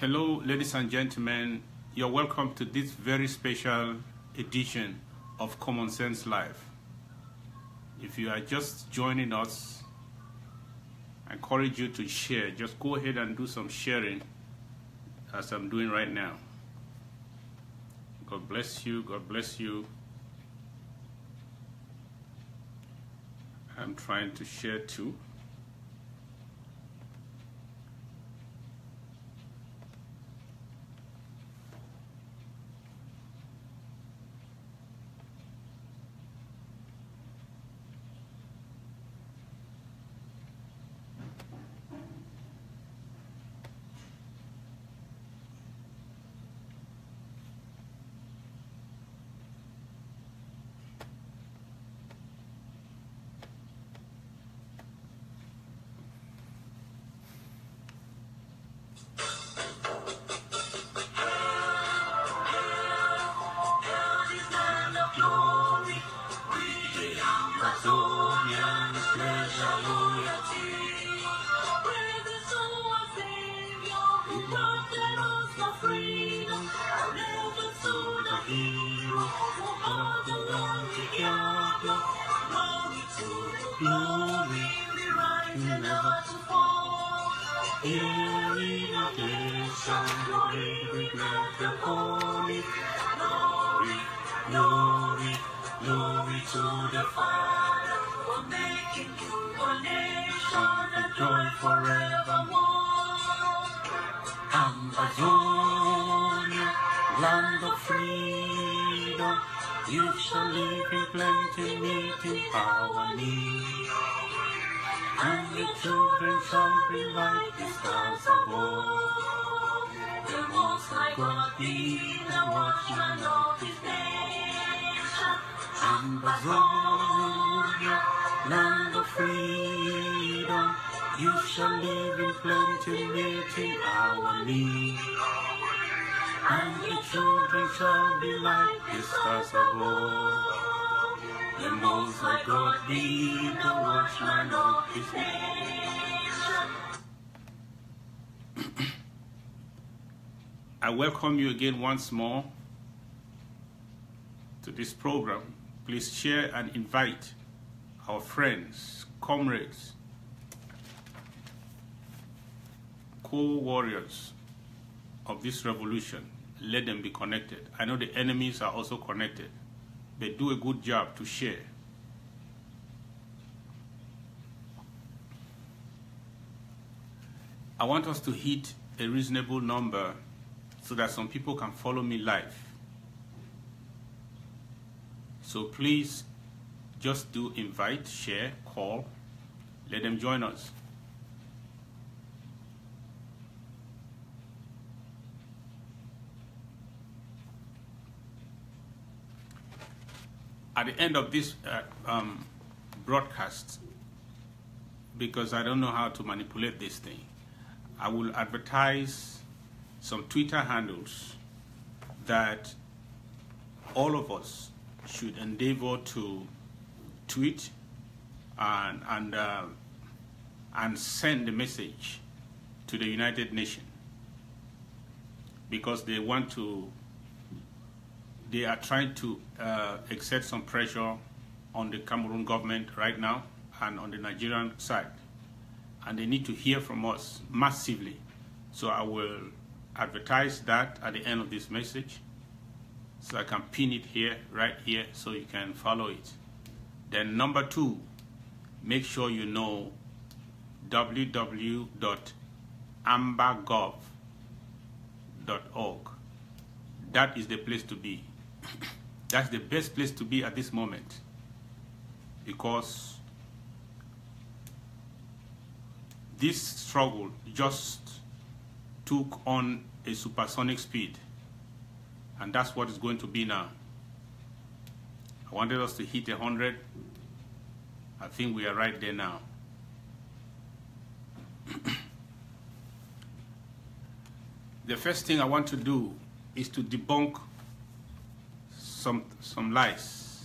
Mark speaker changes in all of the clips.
Speaker 1: Hello, ladies and gentlemen. You're welcome to this very special edition of Common Sense Live. If you are just joining us, I encourage you to share. Just go ahead and do some sharing as I'm doing right now. God bless you. God bless you. I'm trying to share too.
Speaker 2: Glory to the Father for making you a nation and joy forevermore. Amazonia, land of freedom, you shall live in plenty, meeting our need. And your children shall be like the stars above. The Most High God be the watchman of His nation. Amazonia, land of freedom, you shall live in plenty, meeting our need. And your children shall be like the stars above. The Most High God be the watchman of His nation.
Speaker 1: I welcome you again once more to this program. Please share and invite our friends, comrades, co-warriors of this revolution. Let them be connected. I know the enemies are also connected. They do a good job to share. I want us to hit a reasonable number so that some people can follow me live. So please just do invite, share, call, let them join us. At the end of this broadcast, because I don't know how to manipulate this thing, I will advertise some Twitter handles that all of us should endeavor to tweet and send the message to the United Nations, because they are trying to exert some pressure on the Cameroon government right now and on the Nigerian side, and they need to hear from us massively. So I will advertise that at the end of this message, so I can pin it here, right here, so you can follow it. Then number 2, make sure you know www.ambergov.org. That is the place to be. That's the best place to be at this moment, because this struggle just took on a supersonic speed, and that's what it's going to be now. I wanted us to hit 100. I think we are right there now. The first thing I want to do is to debunk some lies,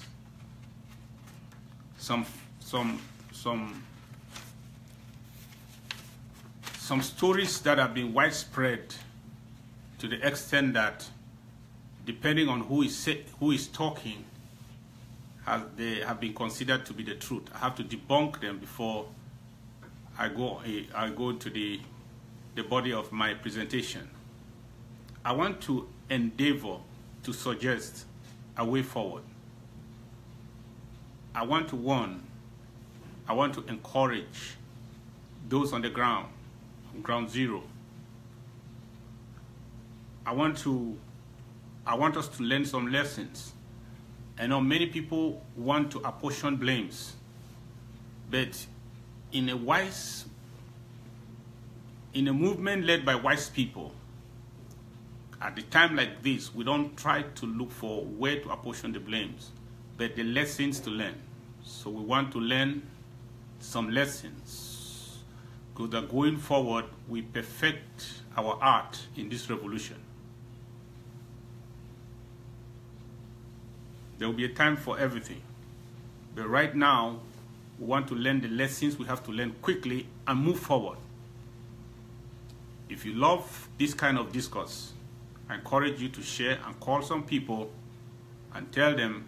Speaker 1: some stories that have been widespread to the extent that, depending on who is talking, they have been considered to be the truth. I have to debunk them before I go to the body of my presentation. I want to endeavor to suggest a way forward. I want to warn, I want to encourage those on the ground, on ground zero. I want us to learn some lessons. I know many people want to apportion blames, but in a movement led by wise people, at a time like this, we don't try to look for where to apportion the blames, but the lessons to learn. So we want to learn some lessons, because that going forward, we perfect our art in this revolution. There will be a time for everything. But right now, we want to learn the lessons we have to learn quickly and move forward. If you love this kind of discourse, I encourage you to share and call some people and tell them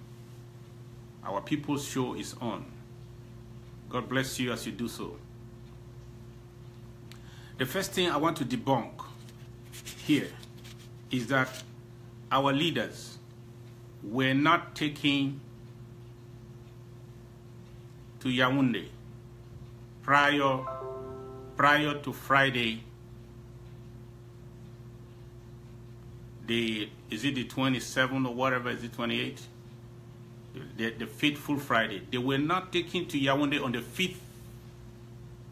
Speaker 1: our people's show is on. God bless you as you do so. The first thing I want to debunk here is that our leaders were not taken to Yaoundé prior to Friday. Is it the 27th or whatever, is it 28th? The fateful Friday. They were not taken to Yaoundé on the 5th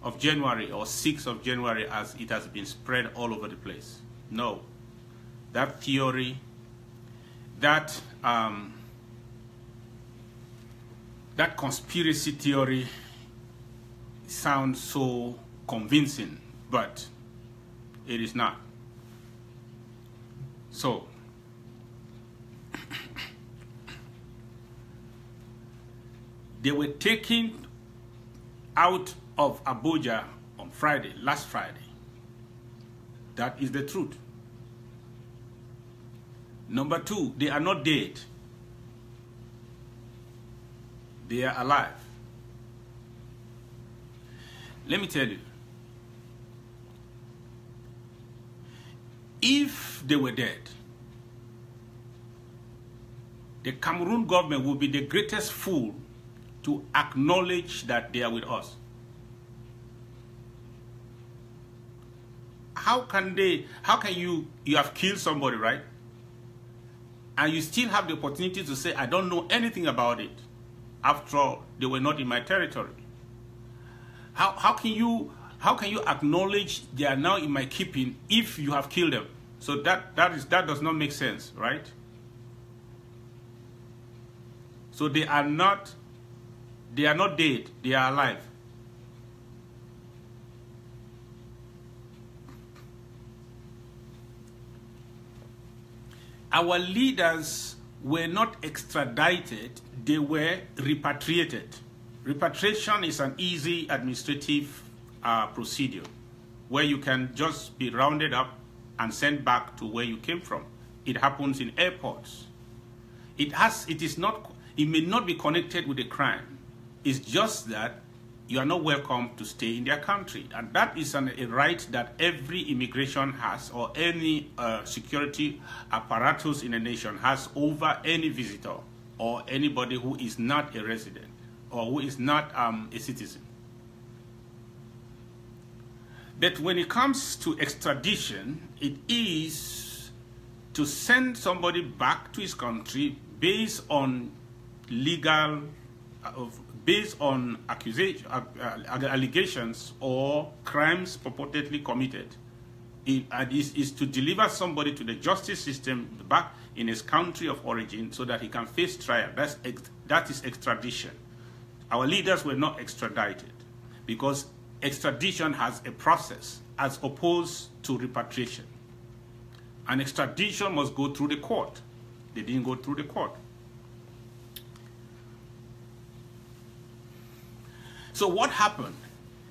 Speaker 1: of January or 6th of January as it has been spread all over the place. No. That theory, that conspiracy theory sounds so convincing, but it is not. So, they were taken out of Abuja on Friday, last Friday. That is the truth. Number two, they are not dead. They are alive. Let me tell you, if they were dead, the Cameroon government would be the greatest fool to acknowledge that they are with us. How can you have killed somebody, right? And you still have the opportunity to say, I don't know anything about it. After all, they were not in my territory. How can you acknowledge they are now in my keeping if you have killed them? So that does not make sense, right? So they are not dead, they are alive. Our leaders were not extradited, they were repatriated. Repatriation is an easy administrative procedure where you can just be rounded up and sent back to where you came from. It happens in airports. It may not be connected with a crime. It's just that you are not welcome to stay in their country. And that is a right that every immigration has, or any security apparatus in a nation has over any visitor or anybody who is not a resident or who is not a citizen. But when it comes to extradition, it is to send somebody back to his country based on legal, based on allegations or crimes purportedly committed. It is to deliver somebody to the justice system back in his country of origin so that he can face trial. That is extradition. Our leaders were not extradited because extradition has a process as opposed to repatriation. And extradition must go through the court. They didn't go through the court. So what happened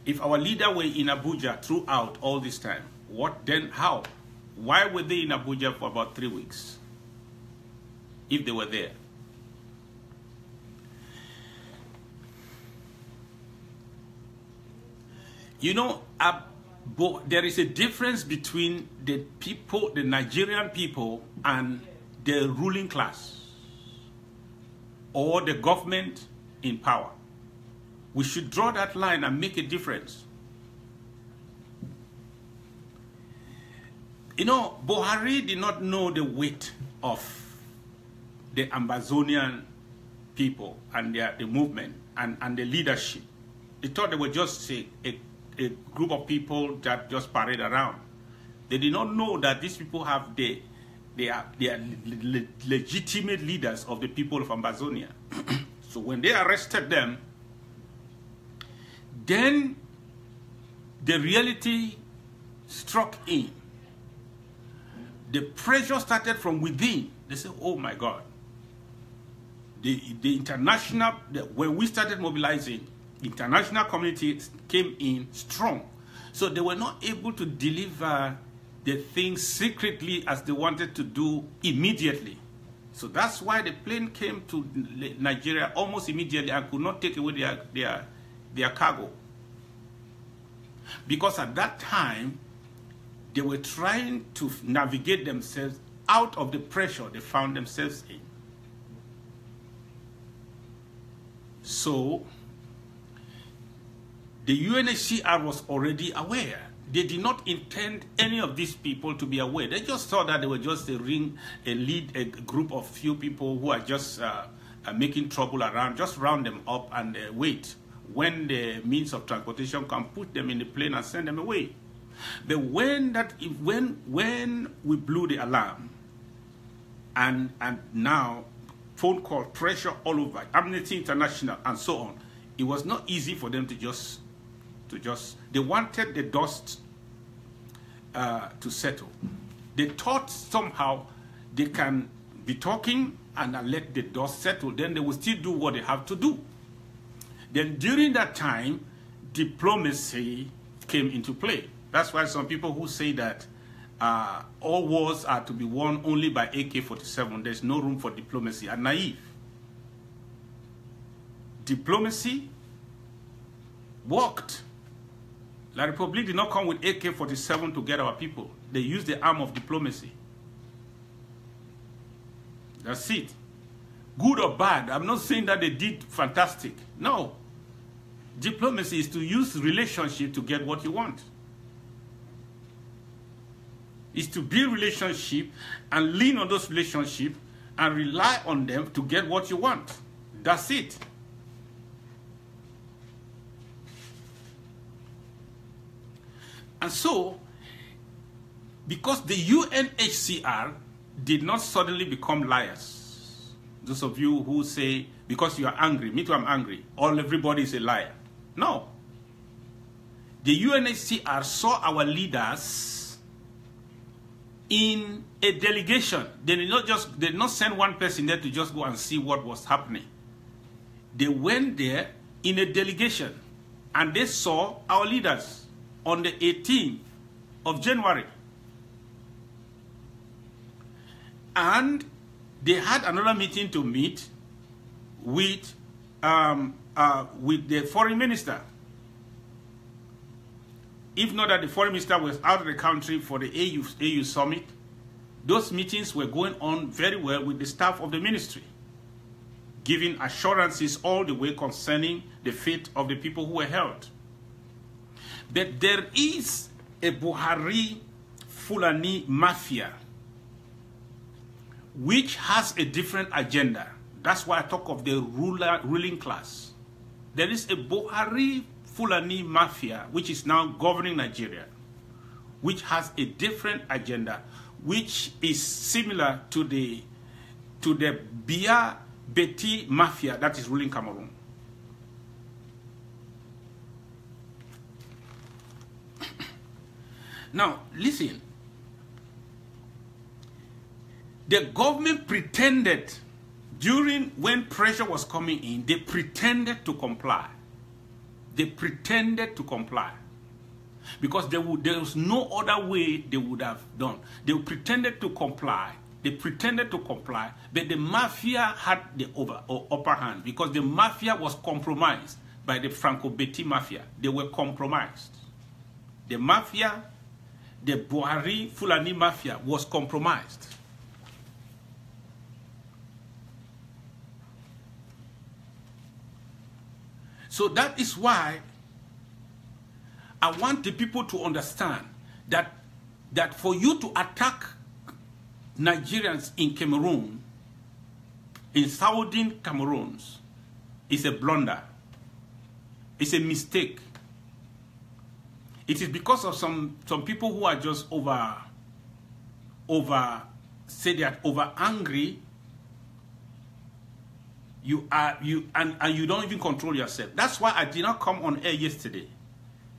Speaker 1: if our leader were in Abuja throughout all this time? What then? How? Why were they in Abuja for about 3 weeks? If they were there. You know, there is a difference between the people, the Nigerian people, and the ruling class or the government in power. We should draw that line and make a difference. You know, Buhari did not know the weight of the Ambazonian people and the movement and the leadership. They thought they were just a group of people that just parade around. They did not know that these people have they are legitimate leaders of the people of Ambazonia. So when they arrested them, then the reality struck in. The pressure started from within. They said, oh my God. The international, when we started mobilizing, the international community came in strong. So they were not able to deliver the things secretly as they wanted to do immediately. So that's why the plane came to Nigeria almost immediately and could not take away their cargo. Because at that time, they were trying to navigate themselves out of the pressure they found themselves in. So, the UNHCR was already aware. They did not intend any of these people to be aware. They just thought that they were just a group of few people who are just making trouble around. Just round them up and wait. When the means of transportation come, put them in the plane and send them away. But when we blew the alarm, and now phone call, pressure all over, Amnesty International and so on, it was not easy for them to just they wanted the dust to settle. They thought somehow they can be talking and let the dust settle, then they will still do what they have to do. Then during that time, diplomacy came into play. That's why some people who say that all wars are to be won only by AK-47, there's no room for diplomacy, are naive. Diplomacy worked. La République did not come with AK-47 to get our people. They used the arm of diplomacy. That's it. Good or bad, I'm not saying that they did fantastic. No. Diplomacy is to use relationship to get what you want. Is to build relationship and lean on those relationships and rely on them to get what you want. That's it. And so, because the UNHCR did not suddenly become liars, those of you who say, because you are angry, me too, I'm angry, everybody is a liar. No. The UNHCR saw our leaders in a delegation. They did not send one person there to just go and see what was happening. They went there in a delegation and they saw our leaders on the 18th of January. And they had another meeting to meet with the foreign minister. If not that the foreign minister was out of the country for the AU summit, those meetings were going on very well with the staff of the ministry, giving assurances all the way concerning the fate of the people who were held. But there is a Buhari Fulani mafia which has a different agenda. That's why I talk of the ruling class. There is a Buhari Fulani mafia which is now governing Nigeria, which has a different agenda, which is similar to the Biya Beti mafia that is ruling Cameroon. Now, listen. The government pretended, when pressure was coming in, they pretended to comply. They pretended to comply. Because there was no other way they would have done. They pretended to comply. They pretended to comply, but the mafia had the upper hand because the mafia was compromised by the Franco-Betty mafia. They were compromised. The mafia, the Buhari Fulani mafia was compromised. So that is why I want the people to understand that for you to attack Nigerians in Cameroon, in southern Cameroon, is a blunder. It's a mistake. It is because of some people who are just over angry. And you don't even control yourself. That's why I did not come on air yesterday,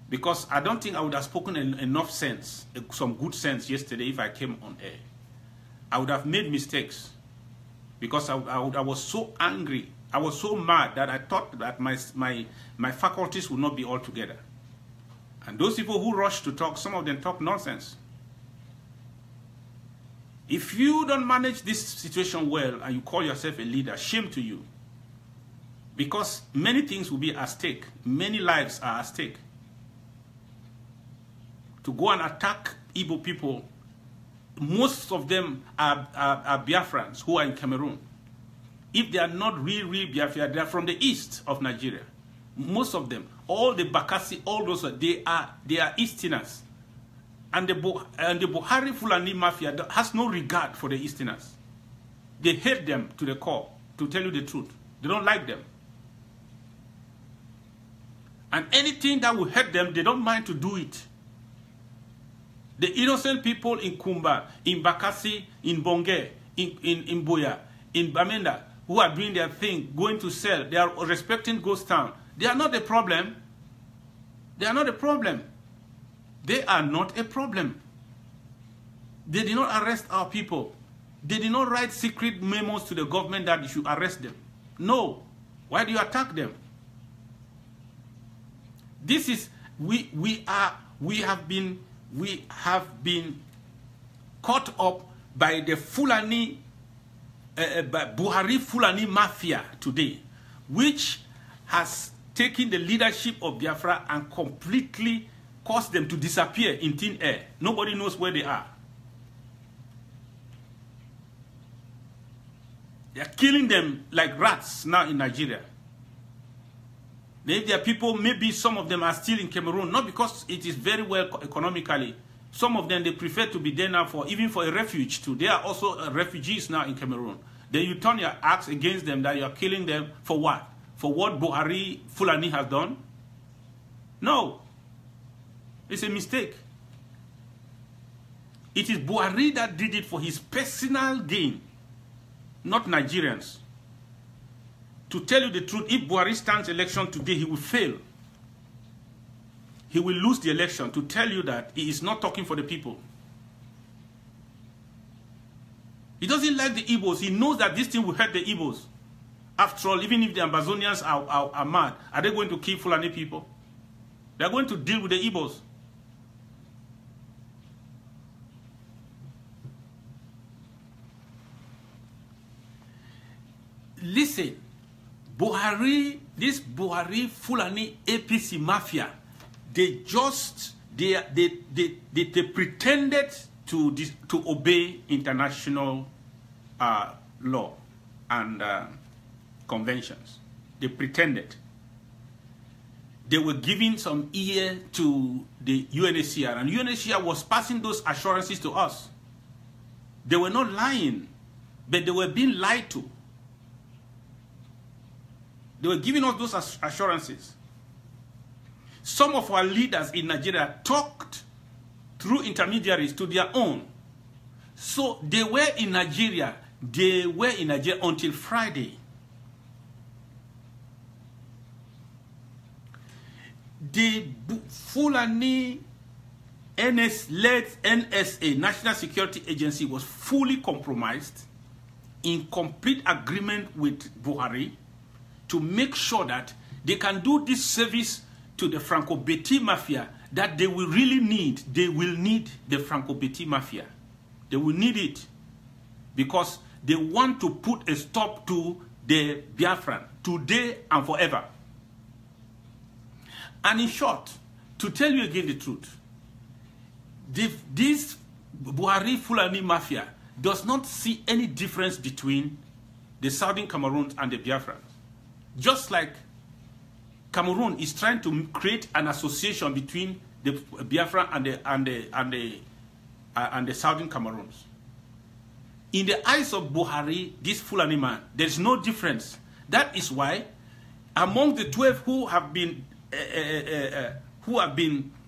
Speaker 1: because I don't think I would have spoken enough sense, some good sense yesterday if I came on air. I would have made mistakes because I was so angry. I was so mad that I thought that my faculties would not be all together. And those people who rush to talk, some of them talk nonsense. If you don't manage this situation well and you call yourself a leader, shame to you. Because many things will be at stake. Many lives are at stake. To go and attack Igbo people, most of them are Biafrans who are in Cameroon. If they are not real Biafra, they are from the east of Nigeria. Most of them, all the Bakassi, all those, they are Easterners. And the Buhari Fulani Mafia has no regard for the Easterners. They hate them to the core, to tell you the truth. They don't like them. And anything that will hurt them, they don't mind to do it. The innocent people in Kumba, in Bakassi, in Bonge, in Boya, in Bamenda, who are doing their thing, going to sell, they are respecting Ghost Town. They are not the problem. They are not a problem. They are not a problem. They did not arrest our people. They did not write secret memos to the government that you should arrest them. No. Why do you attack them? This is, we have been caught up by the Fulani, by Buhari Fulani Mafia today, which has taken the leadership of Biafra and completely caused them to disappear in thin air. Nobody knows where they are. They are killing them like rats now in Nigeria. If there are people, maybe some of them are still in Cameroon, not because it is very well economically. Some of them, they prefer to be there now even for a refuge too. They are also refugees now in Cameroon. Then you turn your axe against them that you are killing them for what? For what Buhari Fulani has done? No. It's a mistake. It is Buhari that did it for his personal gain, not Nigerians. To tell you the truth, if Buhari stands election today, he will fail. He will lose the election, to tell you that he is not talking for the people. He doesn't like the Igbos. He knows that this thing will hurt the Igbos. After all, even if the Ambazonians are mad, are they going to kill Fulani people? They are going to deal with the Igbos. Listen, this Buhari Fulani APC mafia, they pretended to obey international law and conventions. They pretended. They were giving some ear to the UNHCR, and UNHCR was passing those assurances to us. They were not lying, but they were being lied to. They were giving us those assurances. Some of our leaders in Nigeria talked through intermediaries to their own. So they were in Nigeria. They were in Nigeria until Friday. The Fulani led NSA, National Security Agency, was fully compromised, in complete agreement with Buhari, to make sure that they can do this service to the Franco-Betty mafia that they will really need, they will need the Franco-Petit Mafia. They will need it because they want to put a stop to the Biafran today and forever. And in short, to tell you again the truth, this Buhari Fulani Mafia does not see any difference between the Southern Cameroons and the Biafrans. Just like Cameroon is trying to create an association between the Biafra and the Southern Cameroons. In the eyes of Buhari, this Fulani man, there's no difference. That is why, among the 12 who have been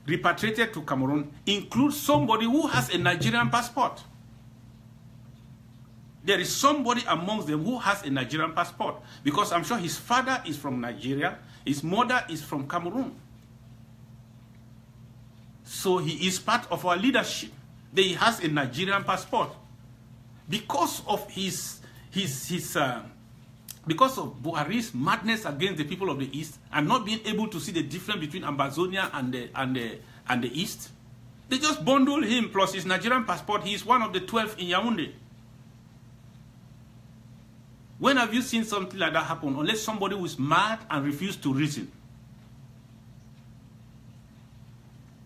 Speaker 1: repatriated to Cameroon, includes somebody who has a Nigerian passport. There is somebody amongst them who has a Nigerian passport, because I'm sure his father is from Nigeria, his mother is from Cameroon. So he is part of our leadership. He has a Nigerian passport. Because of because of Buhari's madness against the people of the East and not being able to see the difference between Amazonia and the East, they just bundle him plus his Nigerian passport. He is one of the 12 in Yaoundé. When have you seen something like that happen? Unless somebody who is mad and refused to reason.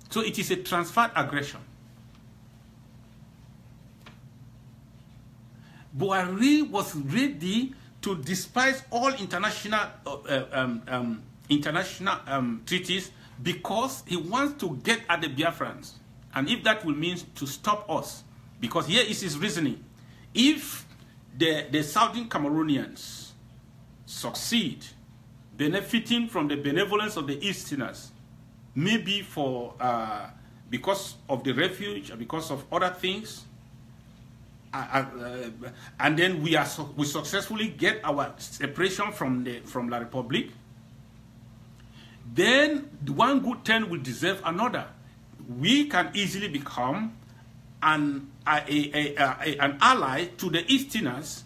Speaker 1: So it is a transferred aggression. Buhari was ready to despise all international treaties because he wants to get at the Biafrans. And if that will mean to stop us, because here is his reasoning. If the Southern Cameroonians succeed benefiting from the benevolence of the Easterners, maybe for because of the refuge, or because of other things, and then we successfully get our separation from La Republic, then one good turn will deserve another. We can easily become an ally to the Easterners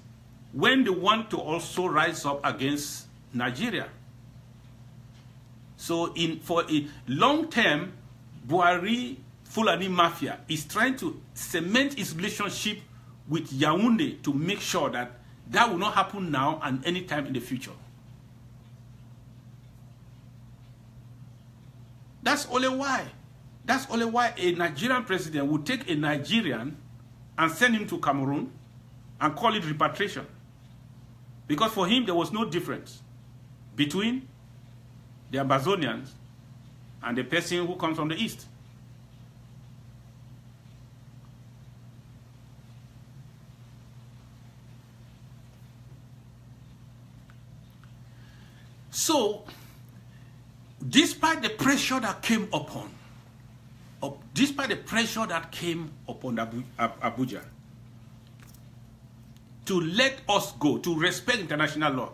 Speaker 1: when they want to also rise up against Nigeria. So for a long term, Buhari Fulani Mafia is trying to cement its relationship with Yaoundé to make sure that that will not happen now and any time in the future. That's only why. That's only why a Nigerian president would take a Nigerian and send him to Cameroon and call it repatriation. Because for him, there was no difference between the Amazonians and the person who comes from the East. So, despite the pressure that came upon, Abuja to let us go, to respect international law,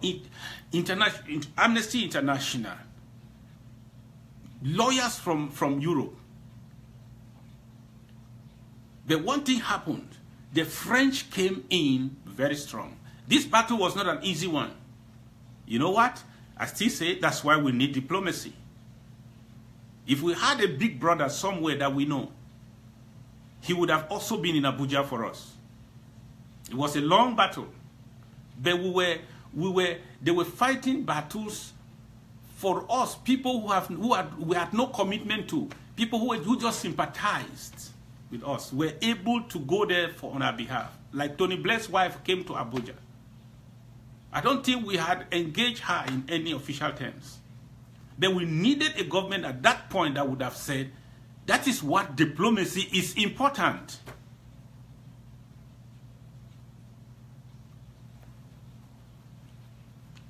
Speaker 1: Amnesty International, lawyers from Europe, but one thing happened. The French came in very strong. This battle was not an easy one. You know what? I still say that's why we need diplomacy. If we had a big brother somewhere that we know, he would have also been in Abuja for us. It was a long battle, but they were fighting battles for us, people we had no commitment to, people who just sympathized with us, were able to go there on our behalf. Like Tony Blair's wife came to Abuja. I don't think we had engaged her in any official terms. But we needed a government at that point that would have said, that is what diplomacy is important.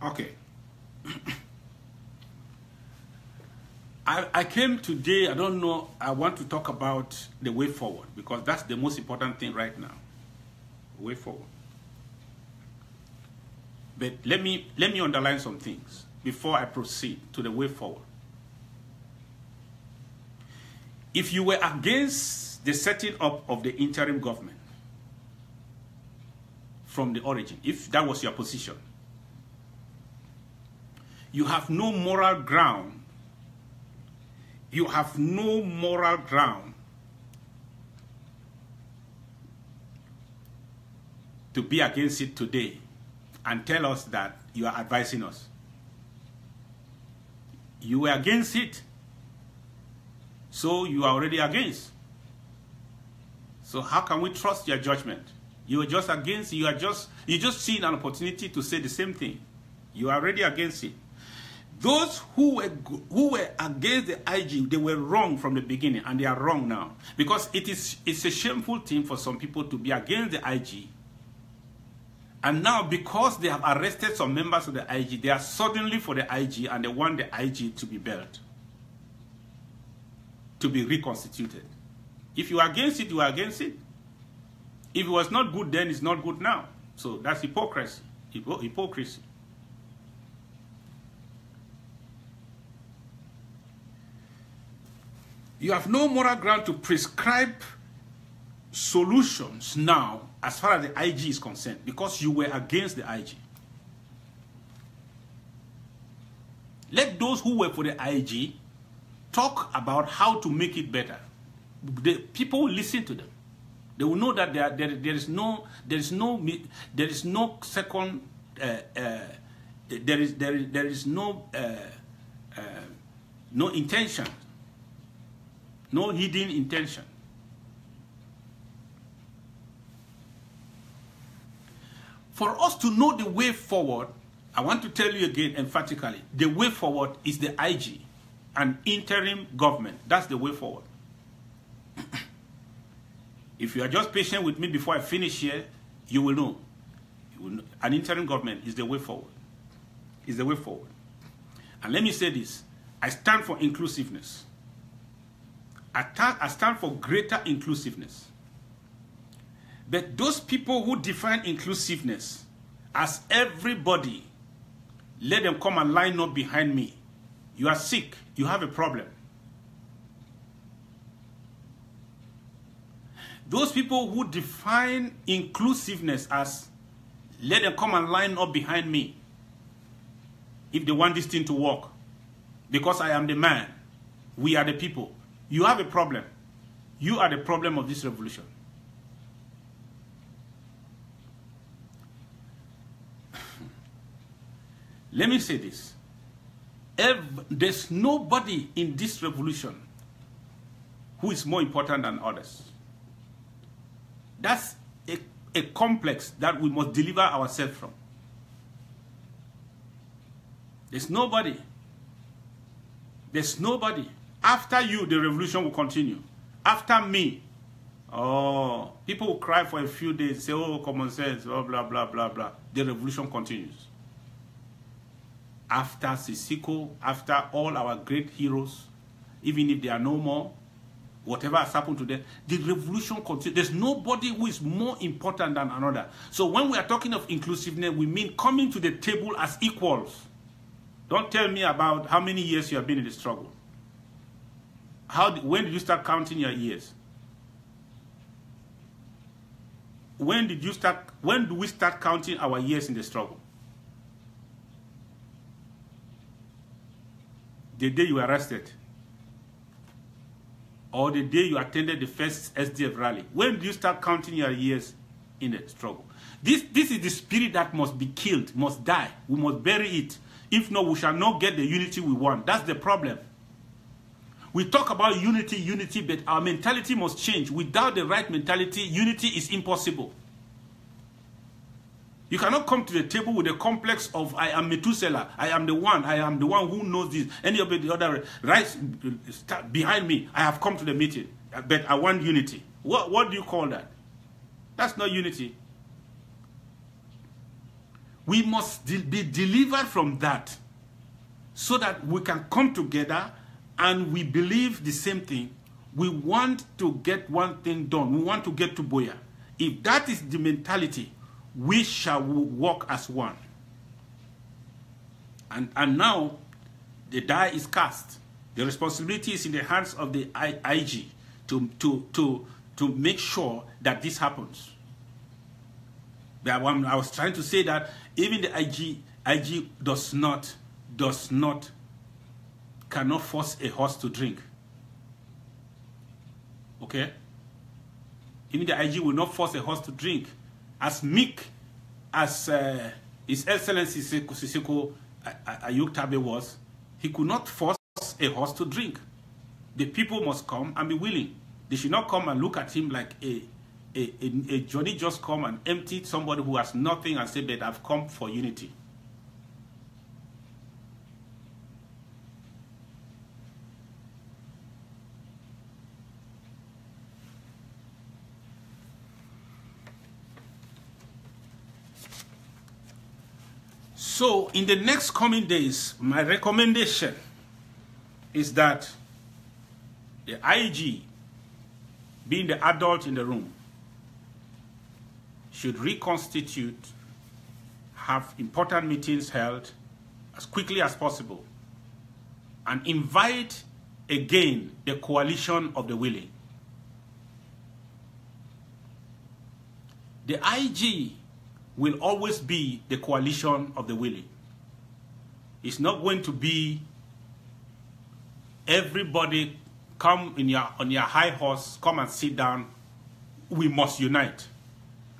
Speaker 1: Okay. I came today, I don't know, I want to talk about the way forward, because that's the most important thing right now. Way forward. But let me underline some things before I proceed to the way forward. If you were against the setting up of the interim government from the origin, if that was your position, you have no moral ground You have no moral ground to be against it today and tell us that you are advising us. You were against it, so you are already against. So how can we trust your judgment? You are just against, you just seeing an opportunity to say the same thing. You are already against it. Those who were against the IG, they were wrong from the beginning, and they are wrong now. Because it's a shameful thing for some people to be against the IG. And now, because they have arrested some members of the IG, they are suddenly for the IG, and they want the IG to be built, to be reconstituted. If you are against it, you are against it. If it was not good then, it's not good now. So that's hypocrisy. Hypocrisy. You have no moral ground to prescribe solutions now as far as the IG is concerned, because you were against the IG. Let those who were for the IG talk about how to make it better. The people will listen to them. They will know that there is no second, there is no intention, no hidden intention. For us to know the way forward, I want to tell you again emphatically, the way forward is the IG, an interim government. That's the way forward. If you are just patient with me before I finish here, you will know. An interim government is the way forward. Is the way forward. And let me say this. I stand for inclusiveness. I stand for greater inclusiveness. But those people who define inclusiveness as everybody, let them come and line up behind me. You are sick. You have a problem. Those people who define inclusiveness as let them come and line up behind me if they want this thing to work, because I am the man, we are the people. You have a problem. You are the problem of this revolution. Let me say this. There's nobody in this revolution who is more important than others. That's a complex that we must deliver ourselves from. There's nobody. There's nobody. After you, the revolution will continue. After me, oh, people will cry for a few days, say, oh, common sense, blah, blah, blah, blah, blah. The revolution continues. After Sisiko, after all our great heroes, even if they are no more, whatever has happened to them, the revolution continues. There's nobody who is more important than another. So when we are talking of inclusiveness, we mean coming to the table as equals. Don't tell me about how many years you have been in the struggle. When did you start counting your years? When do we start counting our years in the struggle? The day you were arrested, or the day you attended the first SDF rally. When do you start counting your years in the struggle? This is the spirit that must be killed, must die. We must bury it. If not, we shall not get the unity we want. That's the problem. We talk about unity, but our mentality must change. Without the right mentality, unity is impossible. You cannot come to the table with a complex of I am Methuselah, I am the one who knows this. Any of the other right behind me, I have come to the meeting, but I want unity. What do you call that? That's not unity. We must be delivered from that so that we can come together and we believe the same thing. We want to get one thing done. We want to get to Boya. If that is the mentality, we shall walk as one. And now the die is cast. The responsibility is in the hands of the IG to make sure that this happens. But I was trying to say that even the IG cannot force a horse to drink. Okay? Even the IG will not force a horse to drink. As meek as His Excellency Siseko Ayuk-Tabe was, he could not force a horse to drink. The people must come and be willing. They should not come and look at him like a Johnny just come and empty somebody who has nothing and say that I've come for unity. So in the next coming days, my recommendation is that the IG, being the adult in the room, should reconstitute, have important meetings held as quickly as possible, and invite again the coalition of the willing. The IG will always be the coalition of the willing. It's not going to be everybody come on your high horse, come and sit down, we must unite.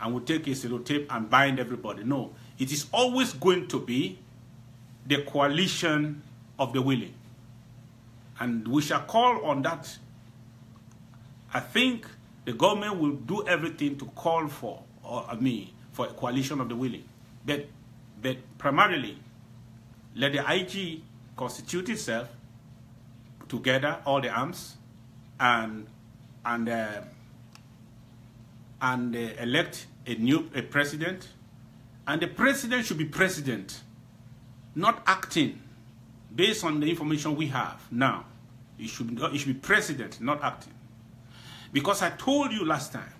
Speaker 1: And we'll take a sellotape and bind everybody. No, it is always going to be the coalition of the willing. And we shall call on that. I think the government will do everything to call for, for a coalition of the willing. But primarily, let the IG constitute itself together, all the arms, and elect a president. And the president should be president, not acting based on the information we have now. It should be president, not acting. Because I told you last time,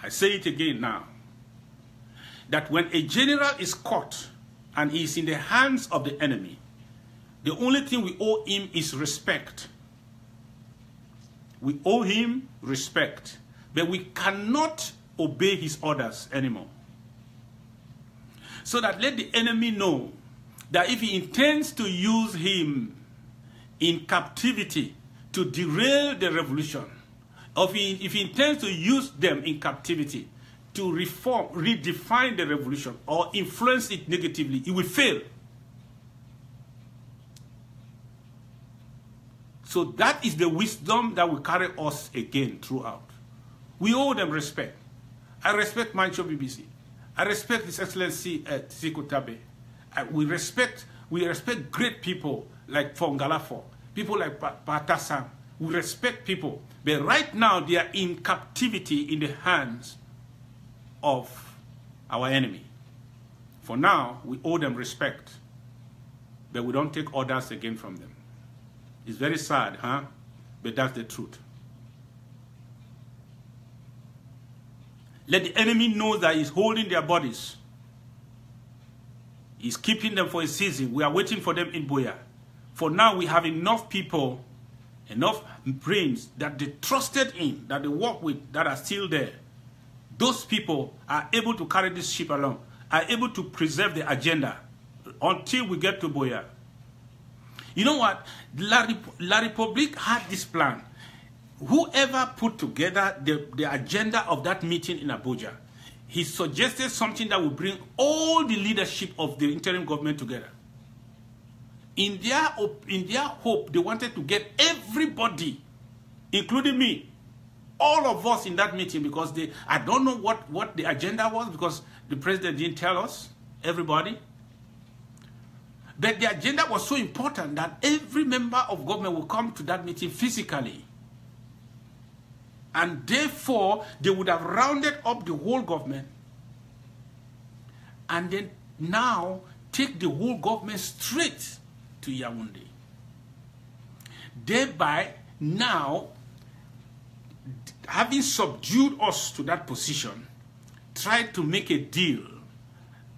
Speaker 1: I say it again now, that when a general is caught and he is in the hands of the enemy, the only thing we owe him is respect. We owe him respect, but we cannot obey his orders anymore. So that let the enemy know that if he intends to use him in captivity to derail the revolution, or if he intends to use them in captivity to redefine the revolution or influence it negatively, he will fail. So that is the wisdom that will carry us again throughout. We owe them respect. I respect Mancho BBC. I respect His Excellency Siseko Tabe. We respect great people like Fongalafo, people like Patasan. We respect people. But right now they are in captivity in the hands of our enemy. For now, we owe them respect, but we don't take orders again from them. It's very sad, huh? But that's the truth. Let the enemy know that he's holding their bodies. He's keeping them for a season. We are waiting for them in Boya. For now, we have enough people, enough brains that they trusted in, that they work with, that are still there. Those people are able to carry this ship along, are able to preserve the agenda until we get to Boya. You know what? La République had this plan. Whoever put together the agenda of that meeting in Abuja, he suggested something that would bring all the leadership of the interim government together. In their hope, they wanted to get everybody, including me, all of us in that meeting, because I don't know what the agenda was, because the president didn't tell us, everybody. But the agenda was so important that every member of government will come to that meeting physically. And therefore, they would have rounded up the whole government and then now take the whole government straight to Yaoundé. Thereby, now, having subdued us to that position, tried to make a deal,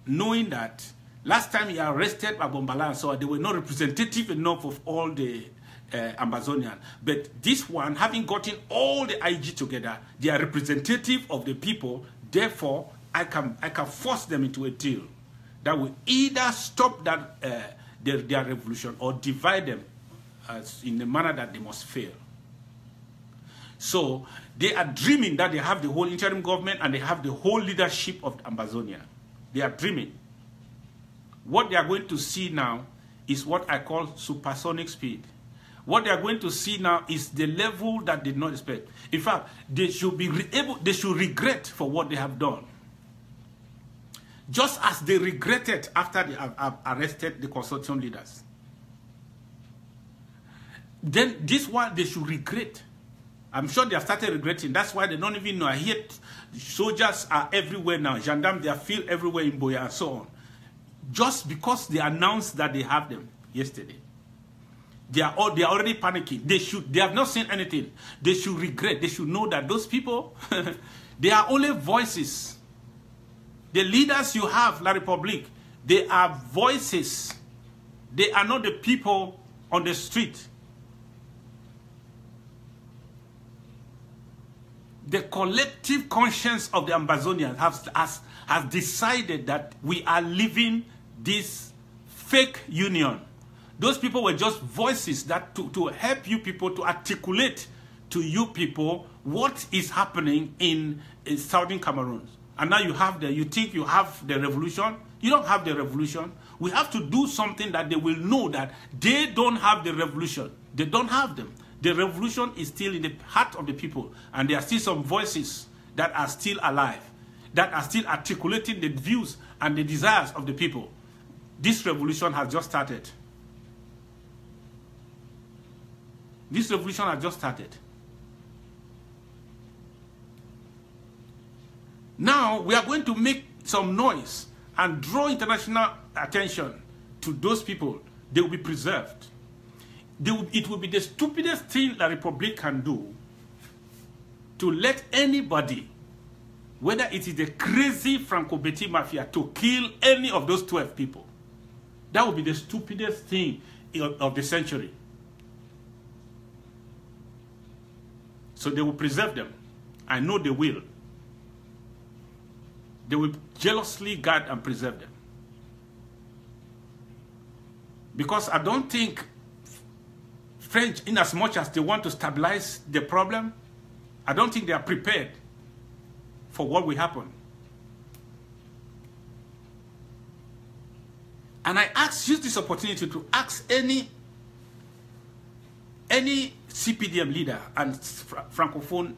Speaker 1: knowing that last time he arrested Abombala, so they were not representative enough of all the Amazonian. But this one, having gotten all the IG together, they are representative of the people. Therefore, I can force them into a deal that will either stop that their revolution or divide them in the manner that they must fail. So they are dreaming that they have the whole interim government and they have the whole leadership of Amazonia. They are dreaming. What they are going to see now is what I call supersonic speed. What they are going to see now is the level that they did not expect. In fact, they should be they should regret for what they have done. Just as they regretted after they have arrested the consortium leaders. Then this one they should regret. I'm sure they have started regretting. That's why they don't even know. I hear soldiers are everywhere now. Gendarmes, they are filled everywhere in Boya and so on. Just because they announced that they have them yesterday. They are already panicking. They have not seen anything. They should regret. They should know that those people, they are only voices. The leaders you have, La République, they are voices. They are not the people on the street. The collective conscience of the Amazonians has decided that we are living this fake union. Those people were just voices that to help you people to articulate to you people what is happening in southern Cameroon. And now you think you have the revolution. You don't have the revolution. We have to do something that they will know that they don't have the revolution. They don't have them. The revolution is still in the heart of the people. And there are still some voices that are still alive, that are still articulating the views and the desires of the people. This revolution has just started. This revolution has just started. Now, we are going to make some noise and draw international attention to those people. They will be preserved. It will be the stupidest thing La République can do to let anybody, whether it is the crazy Franco-Betty mafia, to kill any of those 12 people. That would be the stupidest thing of the century. So they will preserve them. I know they will. They will jealously guard and preserve them. Because I don't think French, in as much as they want to stabilize the problem, I don't think they are prepared for what will happen. And I use this opportunity to ask any CPDM leader and Francophone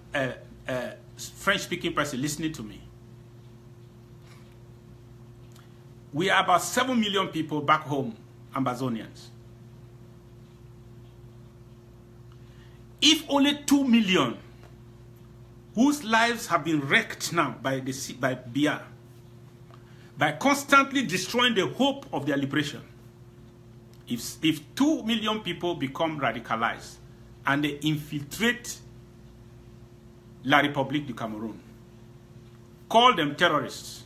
Speaker 1: French-speaking person listening to me. We are about 7 million people back home, Amazonians. If only 2 million, whose lives have been wrecked now by BR, by constantly destroying the hope of their liberation, if 2 million people become radicalized and they infiltrate La République du Cameroun, call them terrorists,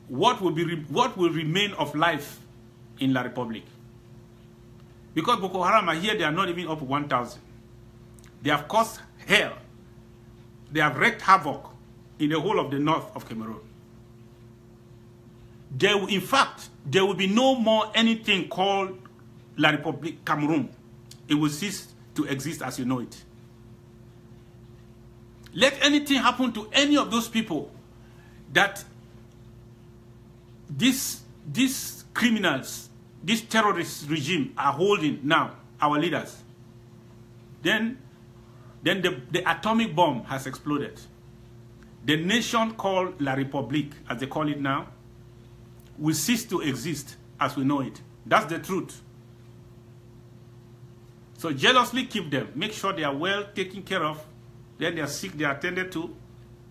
Speaker 1: what will remain of life in La République? Because Boko Haram are here, they are not even up to 1,000. They have caused hell. They have wreaked havoc in the whole of the north of Cameroon. In fact, there will be no more anything called La République Cameroon. It will cease to exist as you know it. Let anything happen to any of those people that these criminals, this terrorist regime are holding now, our leaders, then the atomic bomb has exploded. The nation called La République, as they call it now, will cease to exist as we know it. That's the truth. So jealously keep them. Make sure they are well taken care of. Then they are sick, they are attended to.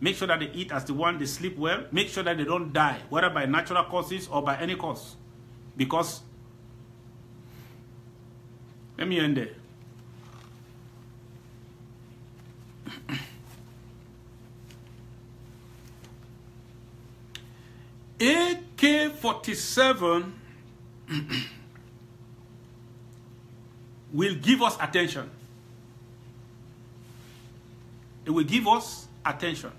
Speaker 1: Make sure that they eat as the one, they sleep well. Make sure that they don't die, whether by natural causes or by any cause. Because, let me end there. AK-47 will give us attention. It will give us attention.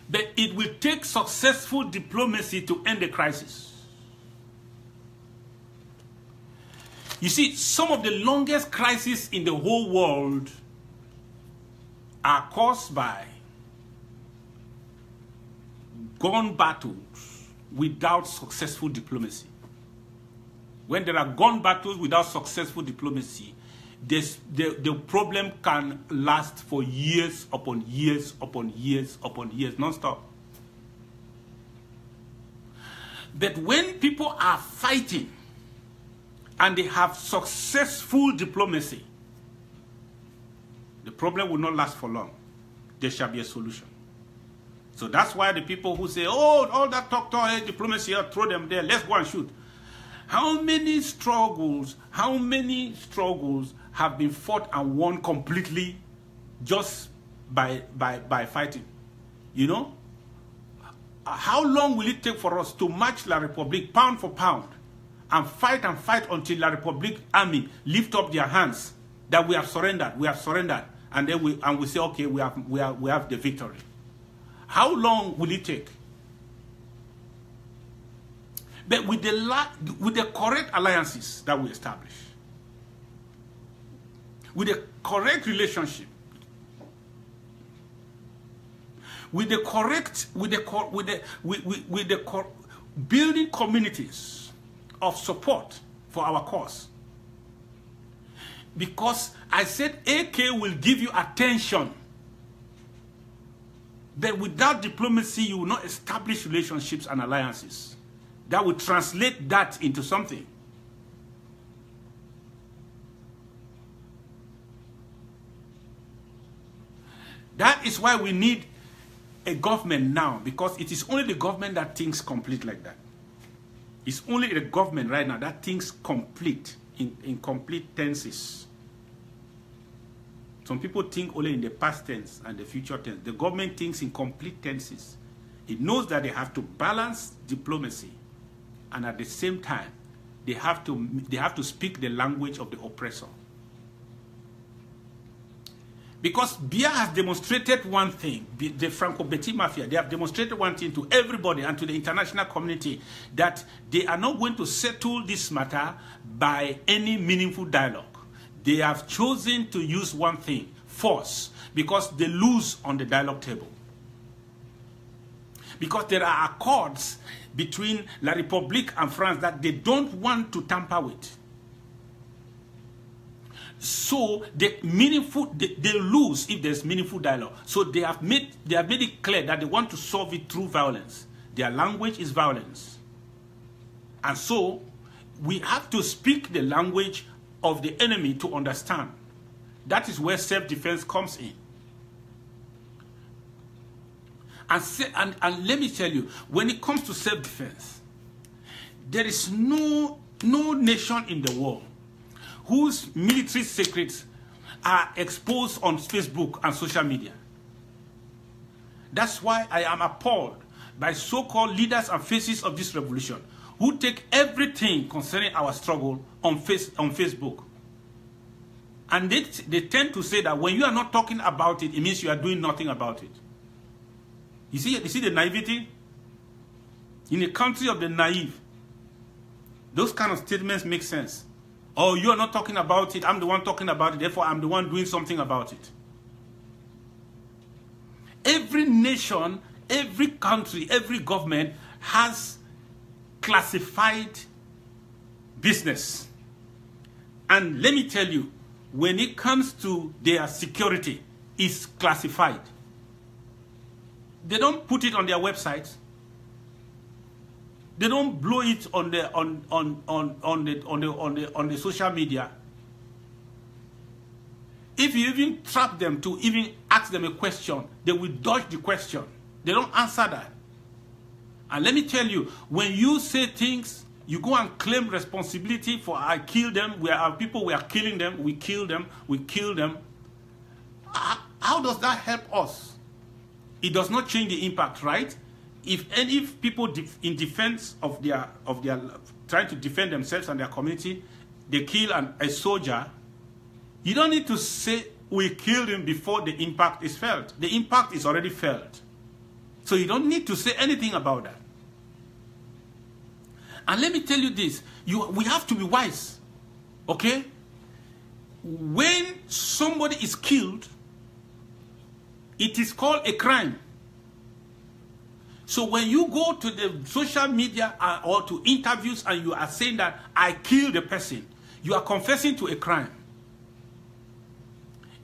Speaker 1: But it will take successful diplomacy to end the crisis. You see, some of the longest crises in the whole world are caused by gun battles without successful diplomacy. When there are gun battles without successful diplomacy, the problem can last for years upon years upon years upon years, non-stop. But when people are fighting and they have successful diplomacy, the problem will not last for long. There shall be a solution. So that's why the people who say, oh, all that talk, diplomacy, throw them there, let's go and shoot. How many struggles have been fought and won completely just by fighting? You know? How long will it take for us to march La République pound for pound and fight until La République army lift up their hands that we have surrendered, and then we say, okay, we have the victory? How long will it take? But with the correct alliances that we establish, with the correct relationship, building communities of support for our cause. Because I said AK will give you attention, but without diplomacy, you will not establish relationships and alliances that will translate that into something. That is why we need a government now, because it is only the government that thinks complete like that. It's only the government right now that thinks complete, in complete tenses. Some people think only in the past tense and the future tense. The government thinks in complete tenses. It knows that they have to balance diplomacy, and at the same time, they have to speak the language of the oppressor. Because Biya has demonstrated one thing, the Franco-Betty Mafia, they have demonstrated one thing to everybody and to the international community, that they are not going to settle this matter by any meaningful dialogue. They have chosen to use one thing, force, because they lose on the dialogue table. Because there are accords between La République and France that they don't want to tamper with. So they lose if there's meaningful dialogue. So they have made it clear that they want to solve it through violence. Their language is violence. And so we have to speak the language of the enemy to understand. That is where self-defense comes in. And let me tell you, when it comes to self-defense, there is no nation in the world whose military secrets are exposed on Facebook and social media. That's why I am appalled by so-called leaders and faces of this revolution who take everything concerning our struggle on Facebook. And they tend to say that when you are not talking about it, it means you are doing nothing about it. You see the naivety? In a country of the naive, those kind of statements make sense. Oh, you are not talking about it, I'm the one talking about it, therefore I'm the one doing something about it. Every nation, every country, every government has classified business. And let me tell you, when it comes to their security, it's classified. They don't put it on their websites. They don't blow it on the social media. If you even trap them to even ask them a question, they will dodge the question. They don't answer that. And let me tell you, when you say things, you go and claim responsibility for I killed them, we are people, we are killing them, we kill them, we kill them. How does that help us? It does not change the impact, right? If people in defense of their trying to defend themselves and their community, they kill a soldier, you don't need to say we killed him before the impact is felt. The impact is already felt. So you don't need to say anything about that. And let me tell you this, we have to be wise. Okay? When somebody is killed, it is called a crime. So when you go to the social media or to interviews and you are saying that I killed a person, you are confessing to a crime.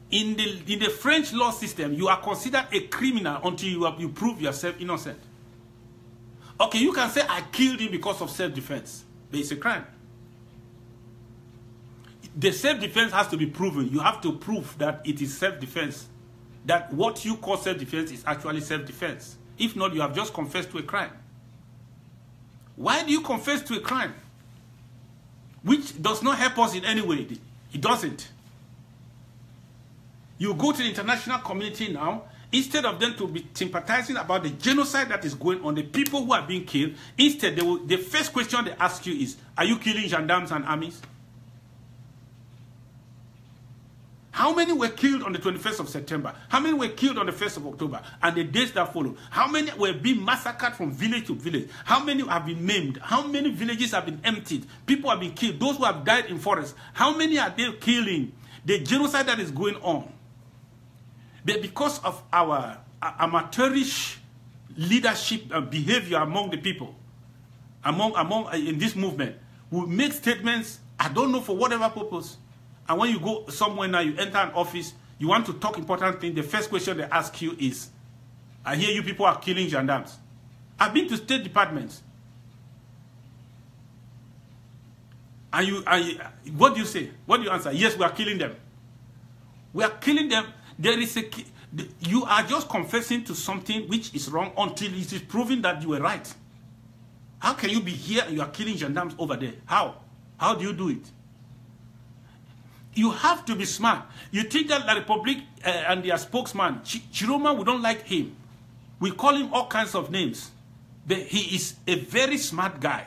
Speaker 1: In the French law system, you are considered a criminal until you prove yourself innocent. Okay, you can say I killed him because of self-defense, but it's a crime. The self-defense has to be proven. You have to prove that it is self-defense. That what you call self-defense is actually self-defense. If not, you have just confessed to a crime. Why do you confess to a crime? Which does not help us in any way. It doesn't. You go to the international community now, instead of them to be sympathizing about the genocide that is going on, the people who are being killed, instead, the first question they ask you is, are you killing gendarmes and armies? How many were killed on the 21st of September? How many were killed on the 1st of October? And the days that followed? How many were being massacred from village to village? How many have been maimed? How many villages have been emptied? People have been killed. Those who have died in forests. How many are they killing? The genocide that is going on. But because of our amateurish leadership and behavior among the people, in this movement, we make statements, I don't know for whatever purpose. And when you go somewhere now, you enter an office, you want to talk important things, the first question they ask you is, I hear you people are killing gendarmes. I've been to state departments. And what do you say? What do you answer? Yes, we are killing them. We are killing them. There is you are just confessing to something which is wrong until it is proven that you were right. How can you be here and you are killing gendarmes over there? How? How do you do it? You have to be smart. You think that the Republic and their spokesman, Chiroma, we don't like him. We call him all kinds of names. But he is a very smart guy.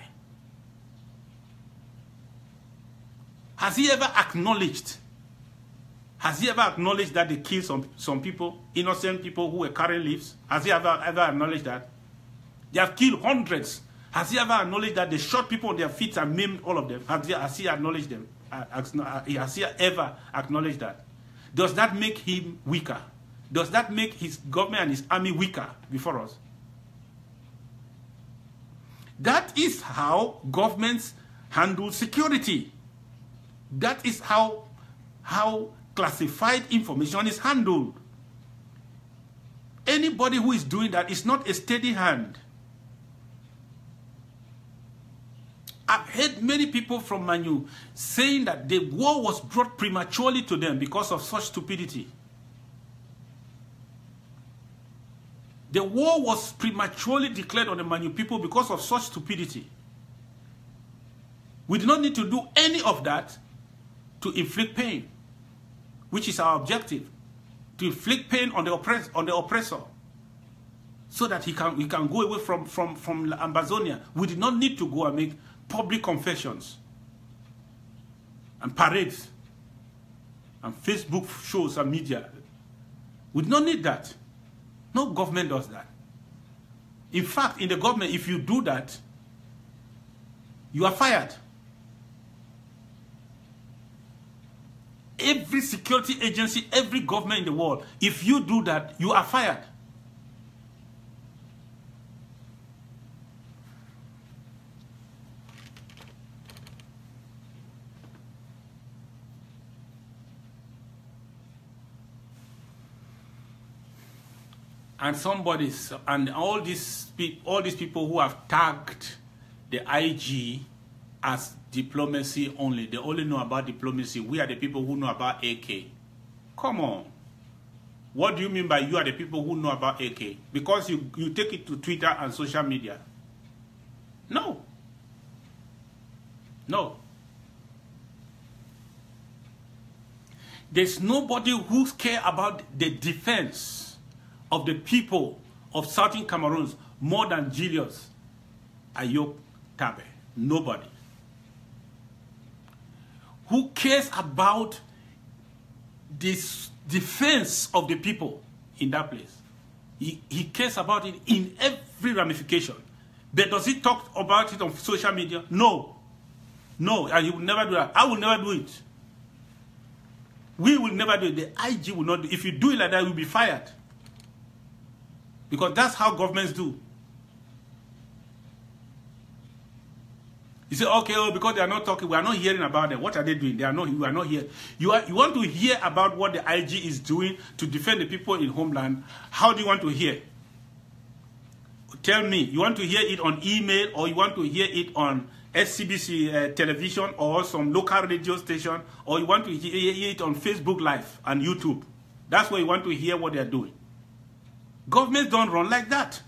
Speaker 1: Has he ever acknowledged? Has he ever acknowledged that they killed some people, innocent people who were carrying leaves? Has he ever acknowledged that? They have killed hundreds. Has he ever acknowledged that they shot people on their feet and maimed all of them? Has he acknowledged them? Has he ever acknowledged that? Does that make him weaker? Does that make his government and his army weaker before us? That is how governments handle security. That is how classified information is handled. Anybody who is doing that is not a steady hand. I've heard many people from Manu saying that the war was brought prematurely to them because of such stupidity. The war was prematurely declared on the Manu people because of such stupidity. We do not need to do any of that to inflict pain, which is our objective, to inflict pain on the oppressor, so that we can go away from Amazonia. We did not need to go and make public confessions and parades and Facebook shows and media. We do not need that. No government does that. In fact, in the government, if you do that, you are fired. Every security agency, every government in the world, if you do that, you are fired. And all these people who have tagged the IG as diplomacy only, they only know about diplomacy. We are the people who know about AK. Come on. What do you mean by you are the people who know about AK? Because you take it to Twitter and social media. No. No. There's nobody who cares about the defense of the people of Southern Cameroon more than Julius Ayok Tabe. Nobody. Who cares about this defense of the people in that place? He cares about it in every ramification. But does he talk about it on social media? No. No, and he will never do that. I will never do it. We will never do it. The IG will not do it. If you do it like that, you'll be fired. Because that's how governments do. You say, okay, oh, because they are not talking, we are not hearing about them. What are they doing? We are not here. You want to hear about what the IG is doing to defend the people in homeland. How do you want to hear? Tell me, you want to hear it on email, or you want to hear it on SCBC television or some local radio station, or you want to hear it on Facebook Live and YouTube? That's where you want to hear what they are doing. Governments don't run like that.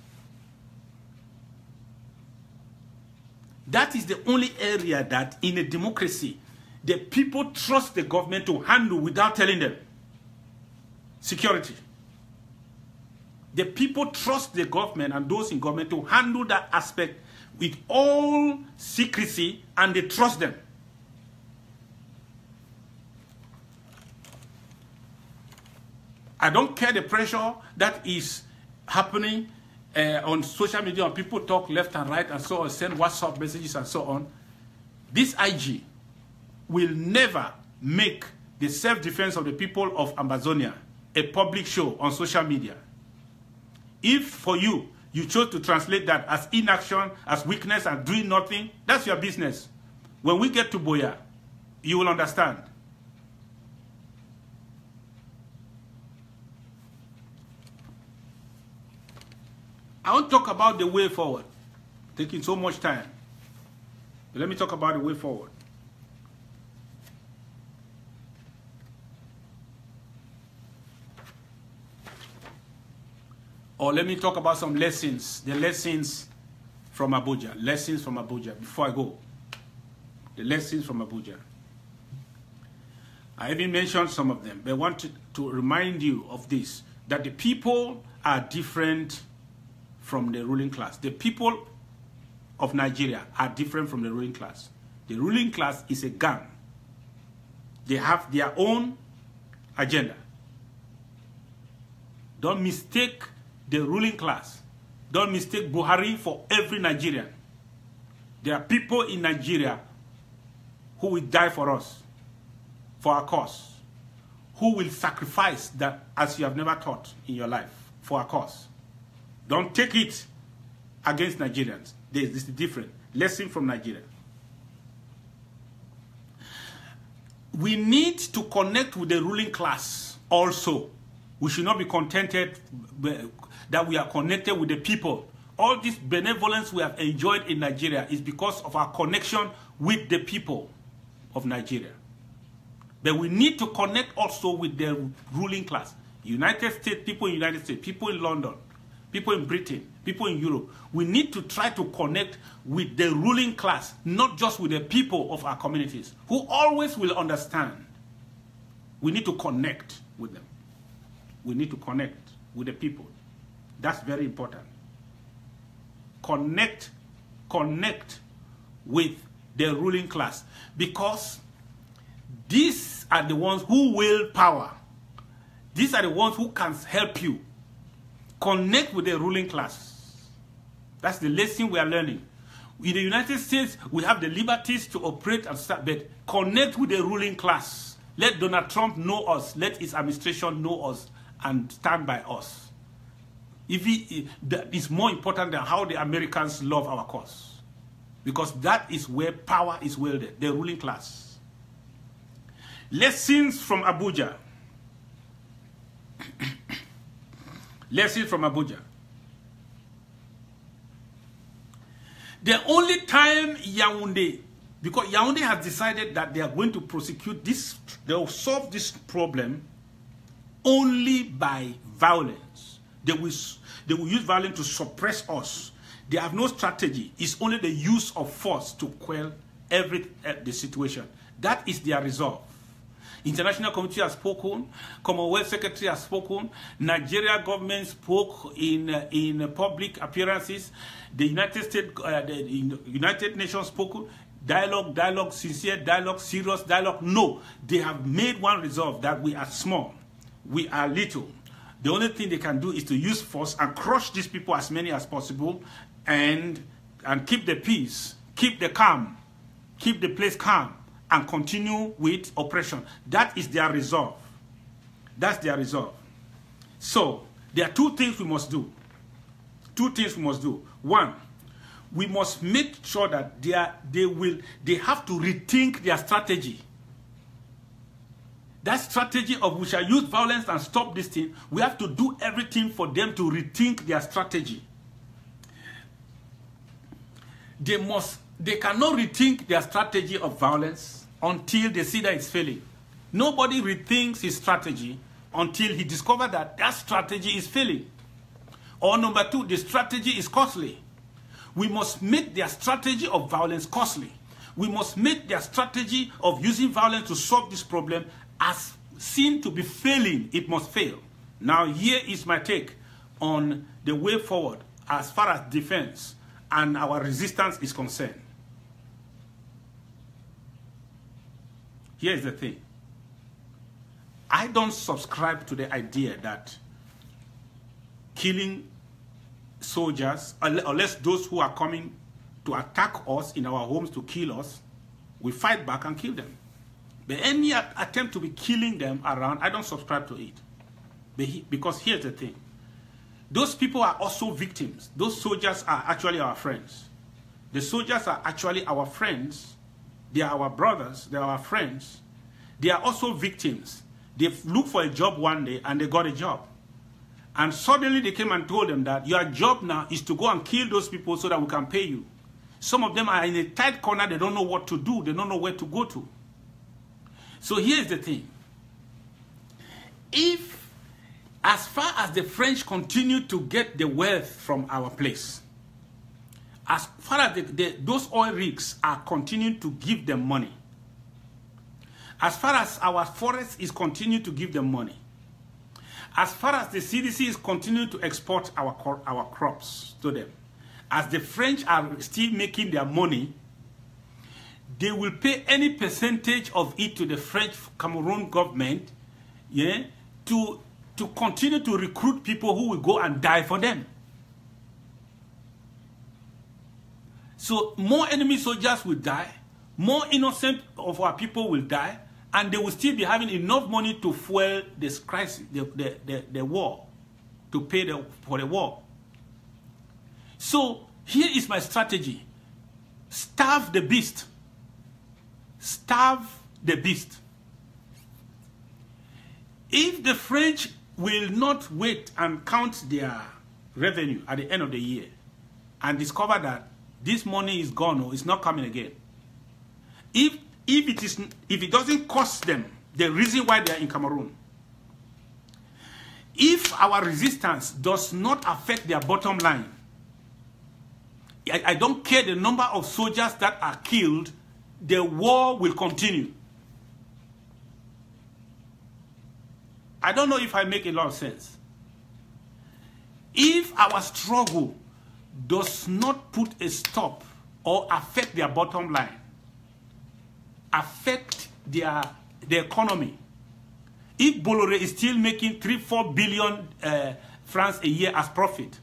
Speaker 1: That is the only area that in a democracy, the people trust the government to handle without telling them. Security. The people trust the government and those in government to handle that aspect with all secrecy, and they trust them. I don't care the pressure that is happening on social media, and people talk left and right and so on, send WhatsApp messages and so on. This IG will never make the self-defense of the people of Amazonia a public show on social media. If for you chose to translate that as inaction, as weakness, and doing nothing, that's your business. When we get to Boya, you will understand. I won't talk about the way forward, taking so much time. But let me talk about the way forward. Or let me talk about some lessons, the lessons from Abuja. Lessons from Abuja, before I go. The lessons from Abuja. I even mentioned some of them, but I want to remind you of this, that the people are different from the ruling class. The people of Nigeria are different from the ruling class. The ruling class is a gang. They have their own agenda. Don't mistake the ruling class. Don't mistake Buhari for every Nigerian. There are people in Nigeria who will die for us, for our cause, who will sacrifice that as you have never thought in your life for our cause. Don't take it against Nigerians. This is different. Lesson from Nigeria. We need to connect with the ruling class also. We should not be contented that we are connected with the people. All this benevolence we have enjoyed in Nigeria is because of our connection with the people of Nigeria. But we need to connect also with the ruling class. United States, people in United States, people in London, people in Britain, people in Europe. We need to try to connect with the ruling class, not just with the people of our communities, who always will understand. We need to connect with them. We need to connect with the people. That's very important. Connect with the ruling class, because these are the ones who will power. These are the ones who can help you. Connect with the ruling class. That's the lesson we are learning. In the United States, we have the liberties to operate and start, but connect with the ruling class. Let Donald Trump know us. Let his administration know us and stand by us. That is more important than how the Americans love our cause. Because that is where power is wielded, the ruling class. Lessons from Abuja. Lessons from Abuja. The only time Yaoundé, because Yaoundé has decided that they are going to prosecute this, they will solve this problem only by violence. They will use violence to suppress us. They have no strategy. It's only the use of force to quell the situation. That is their resolve. International community has spoken. Commonwealth Secretary has spoken. Nigeria government spoke in public appearances. The United States, the United Nations spoke. Dialogue, sincere dialogue, serious dialogue. No, they have made one resolve, that we are small, we are little. The only thing they can do is to use force and crush these people, as many as possible, and keep the peace, keep the calm, keep the place calm, and continue with oppression. That is their resolve. That's their resolve. So, there are two things we must do. Two things we must do. One, we must make sure that they have to rethink their strategy. That strategy of we shall use violence and stop this thing, we have to do everything for them to rethink their strategy. They cannot rethink their strategy of violence until they see that it's failing. Nobody rethinks his strategy until he discovers that that strategy is failing. Or number two, the strategy is costly. We must make their strategy of violence costly. We must make their strategy of using violence to solve this problem as seen to be failing. It must fail. Now, here is my take on the way forward as far as defense and our resistance is concerned. Here's the thing. I don't subscribe to the idea that killing soldiers, unless those who are coming to attack us in our homes to kill us, we fight back and kill them. But any attempt to be killing them around, I don't subscribe to it. Because here's the thing. Those people are also victims. Those soldiers are actually our friends. The soldiers are actually our friends. They are our brothers. They are our friends. They are also victims. They looked for a job one day and they got a job. And suddenly they came and told them that your job now is to go and kill those people so that we can pay you. Some of them are in a tight corner. They don't know what to do. They don't know where to go to. So here's the thing. If, as far as the French continue to get the wealth from our place, as far as those oil rigs are continuing to give them money, as far as our forest is continuing to give them money, as far as the CDC is continuing to export our crops to them, as the French are still making their money, they will pay any percentage of it to the French Cameroon government, yeah, to continue to recruit people who will go and die for them. So more enemy soldiers will die, more innocent of our people will die, and they will still be having enough money to fuel this crisis, the war, to pay for the war. So here is my strategy. Starve the beast. Starve the beast. If the French will not wait and count their revenue at the end of the year and discover that this money is gone or it's not coming again, if it doesn't cost them the reason why they are in Cameroon, if our resistance does not affect their bottom line, I don't care the number of soldiers that are killed, the war will continue. I don't know if I make a lot of sense. If our struggle does not put a stop or affect their bottom line, affect the economy, if Bolloré is still making 3-4 billion francs a year as profit,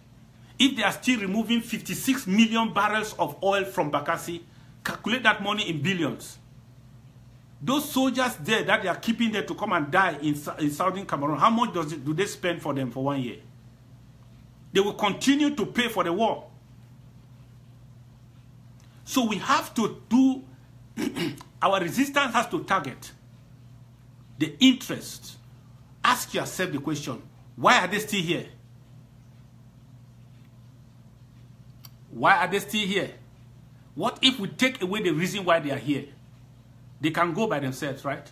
Speaker 1: if they are still removing 56 million barrels of oil from Bakassi, calculate that money in billions. Those soldiers there that they are keeping there to come and die in southern Cameroon, how much do they spend for them for 1 year? They will continue to pay for the war. So we have to do, our resistance has to target the interest. Ask yourself the question, why are they still here? Why are they still here? What if we take away the reason why they are here? They can go by themselves, right?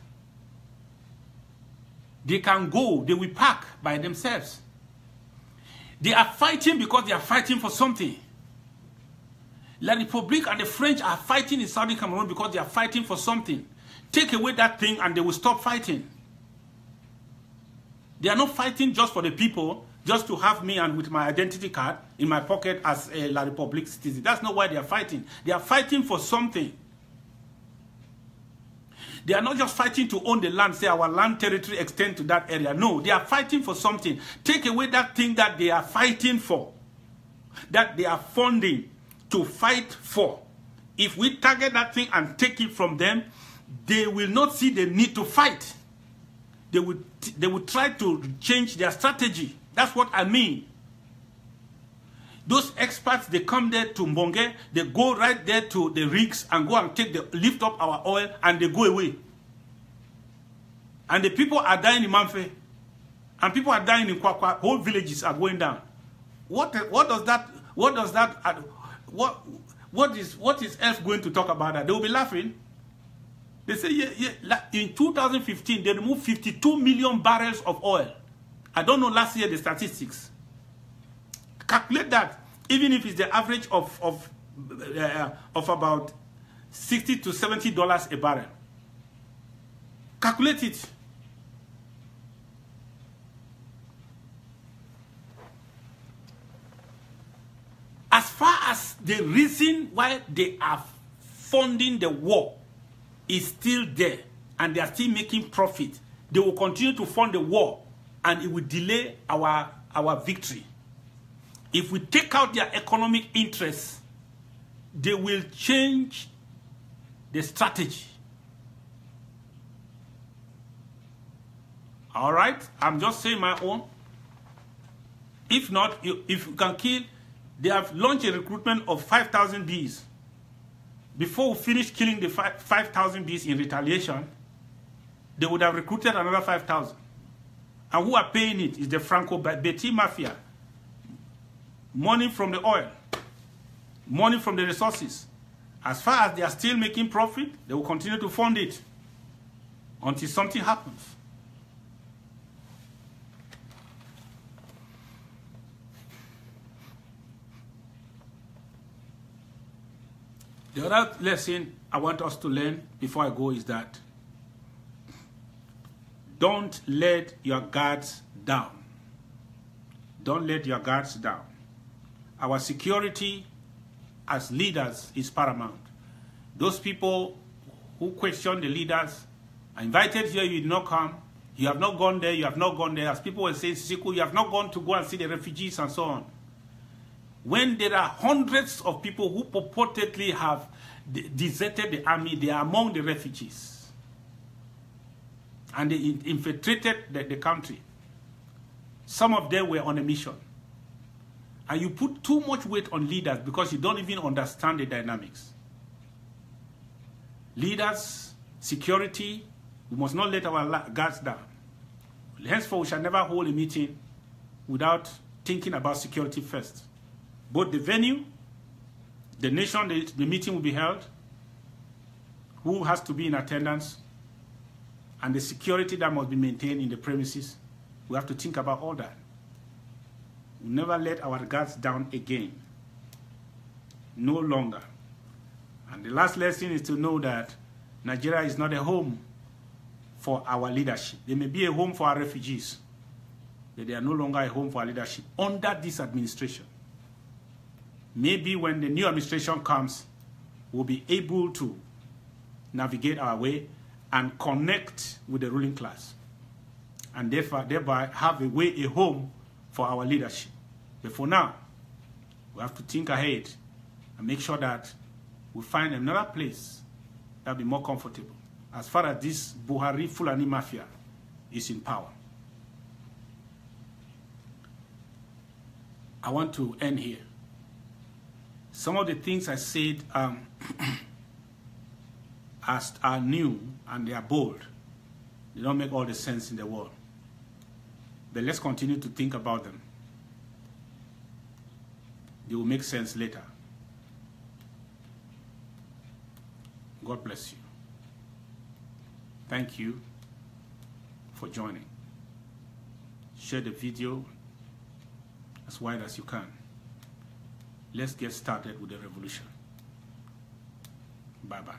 Speaker 1: They can go, they will pack by themselves. They are fighting because they are fighting for something. La République and the French are fighting in Southern Cameroon because they are fighting for something. Take away that thing and they will stop fighting. They are not fighting just for the people, just to have me and with my identity card in my pocket as a La République citizen. That's not why they are fighting. They are fighting for something. They are not just fighting to own the land, say our land territory extend to that area. No, they are fighting for something. Take away that thing that they are fighting for, that they are funding to fight for. if we target that thing and take it from them, they will not see the need to fight. They will try to change their strategy. That's what I mean. Those experts, they come there to Mbonge, they go right there to the rigs and go and lift up our oil, and they go away. And the people are dying in Manfe, and people are dying in Kwakwa. Whole villages are going down. What is else going to talk about that? They will be laughing. They say, in 2015, they removed 52 million barrels of oil. I don't know last year the statistics. Calculate that, even if it's the average of about $60 to $70 a barrel. Calculate it. As far as the reason why they are funding the war is still there, and they are still making profit, they will continue to fund the war, and it will delay our victory. If we take out their economic interests, they will change the strategy. All right? I'm just saying my own. If not, if you can kill, they have launched a recruitment of 5,000 bees. Before we finish killing the 5,000 bees in retaliation, they would have recruited another 5,000. And who are paying it is the Franco-Betty Mafia. Money from the oil, money from the resources. As far as they are still making profit, they will continue to fund it until something happens. The other lesson I want us to learn before I go is that don't let your guards down. Don't let your guards down. Our security as leaders is paramount. Those people who question the leaders are invited here, you did not come. You have not gone there, you have not gone there. As people were saying, Siku, you have not gone to go and see the refugees and so on. When there are hundreds of people who purportedly have deserted the army, they are among the refugees. And they infiltrated the country. Some of them were on a mission. And you put too much weight on leaders because you don't even understand the dynamics. Leaders, security, we must not let our guards down. Henceforth, we shall never hold a meeting without thinking about security first. Both the venue, the nation, the meeting will be held, who has to be in attendance, and the security that must be maintained in the premises. We have to think about all that. We'll never let our guards down again. No longer. And the last lesson is to know that Nigeria is not a home for our leadership. They may be a home for our refugees, but they are no longer a home for our leadership under this administration. Maybe when the new administration comes, we'll be able to navigate our way and connect with the ruling class, and thereby have a home for our leadership. But for now, we have to think ahead and make sure that we find another place that will be more comfortable as far as this Buhari Fulani Mafia is in power. I want to end here. Some of the things I said are new and they are bold. They don't make all the sense in the world. But let's continue to think about them. They will make sense later. God bless you. Thank you for joining. Share the video as wide as you can. Let's get started with the revolution. Bye-bye.